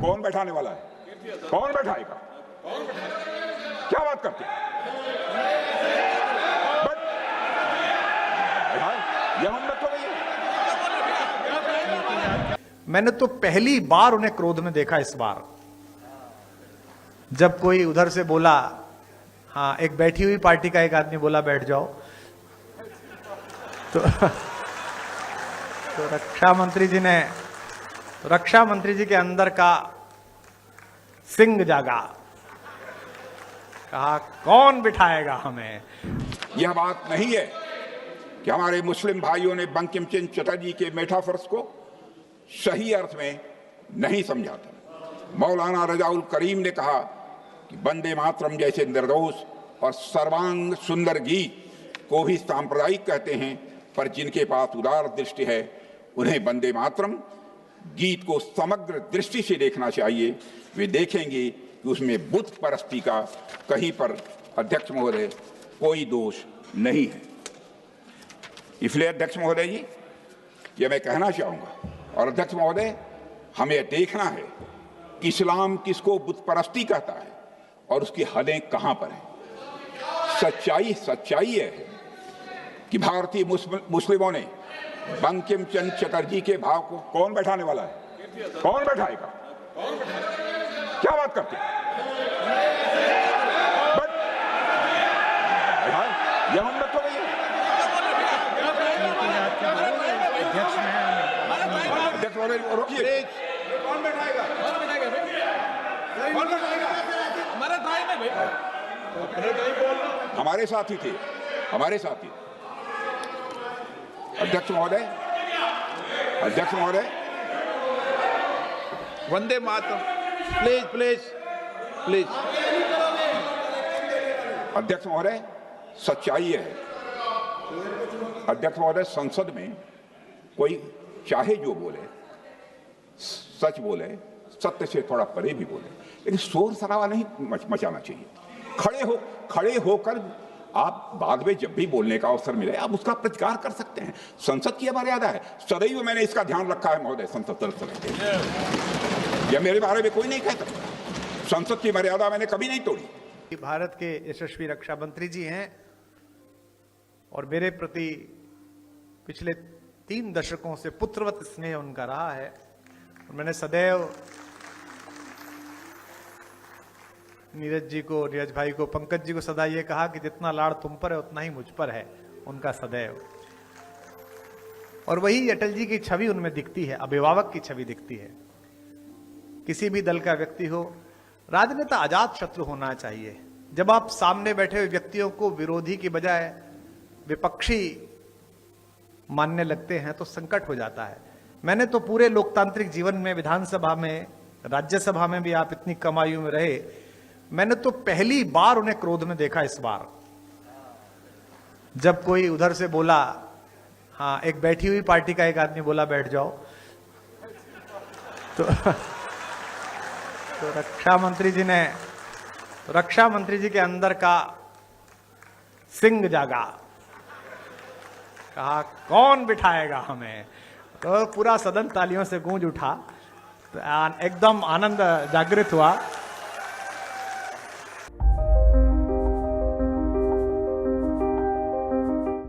कौन बैठाने वाला है? कौन बैठाएगा? क्या बात करते हैं? यह हिम्मत हो गई है। मैंने तो पहली बार उन्हें क्रोध में देखा इस बार, जब कोई उधर से बोला, हाँ, एक बैठी हुई पार्टी का एक आदमी बोला बैठ जाओ, तो रक्षा मंत्री जी के अंदर का सिंह जागा, कहा कौन बिठाएगा हमें। यह बात नहीं है कि हमारे मुस्लिम भाइयों ने बंकिम चंद्र चटर्जी के मेटाफर्स को सही अर्थ में नहीं समझा था। मौलाना रजाउल करीम ने कहा कि वंदे मातरम जैसे निर्दोष और सर्वांग सुंदर गीत को भी सांप्रदायिक कहते हैं, पर जिनके पास उदार दृष्टि है उन्हें वंदे मातरम गीत को समग्र दृष्टि से देखना चाहिए। वे देखेंगे कि उसमें बुत परस्ती का कहीं पर, अध्यक्ष महोदय, कोई दोष नहीं है। इसलिए अध्यक्ष महोदय जी, ये मैं कहना चाहूंगा, और अध्यक्ष महोदय, हमें देखना है कि इस्लाम किसको बुत परस्ती कहता है और उसकी हदें कहां पर हैं। सच्चाई है कि भारतीय मुस्लिमों ने बंकिम चंद्र चटर्जी के भाव को, कौन बैठाने वाला है? कौन बैठाएगा? क्या बात करते हैं? यह हिम्मत हो गई है। अध्यक्ष महोदय रोकिए। कौन बैठाएगा? हमारे साथी थे, हमारे साथी। अध्यक्ष महोदय, वंदे मातरम, प्लीज। अध्यक्ष महोदय, सच्चाई है। अध्यक्ष महोदय, संसद में कोई चाहे जो बोले, सच बोले, सत्य से थोड़ा परे भी बोले, लेकिन शोर शराबा नहीं मचाना चाहिए। खड़े होकर आप बाद में जब भी बोलने का अवसर मिले आप उसका प्रतिकार कर सकते हैं। संसद की मर्यादा है, सदैव मैंने इसका ध्यान रखा है महोदय। संसद तरफ से यह मेरे बारे में कोई नहीं कहता, संसद की मर्यादा मैंने कभी नहीं तोड़ी। भारत के यशस्वी रक्षा मंत्री जी हैं और मेरे प्रति पिछले 3 दशकों से पुत्रवत स्नेह उनका रहा है। और मैंने सदैव नीरज भाई को, पंकज जी को सदा ये कहा कि जितना लाड़ तुम पर है उतना ही मुझ पर है उनका सदैव। और वही अटल जी की छवि उनमें दिखती है, अभिभावक की छवि दिखती है। किसी भी दल का व्यक्ति हो, राजनेता अजात शत्रु होना चाहिए। जब आप सामने बैठे हुए व्यक्तियों को विरोधी की बजाय विपक्षी मानने लगते हैं तो संकट हो जाता है। मैंने तो पूरे लोकतांत्रिक जीवन में, विधानसभा में, राज्यसभा में भी आप इतनी कम आयु में रहे, मैंने तो पहली बार उन्हें क्रोध में देखा इस बार, जब कोई उधर से बोला, हाँ, एक बैठी हुई पार्टी का एक आदमी बोला बैठ जाओ, तो रक्षा मंत्री जी के अंदर का सिंह जागा, कहा कौन बिठाएगा हमें। तो पूरा सदन तालियों से गूंज उठा, तो एकदम आनंद जागृत हुआ।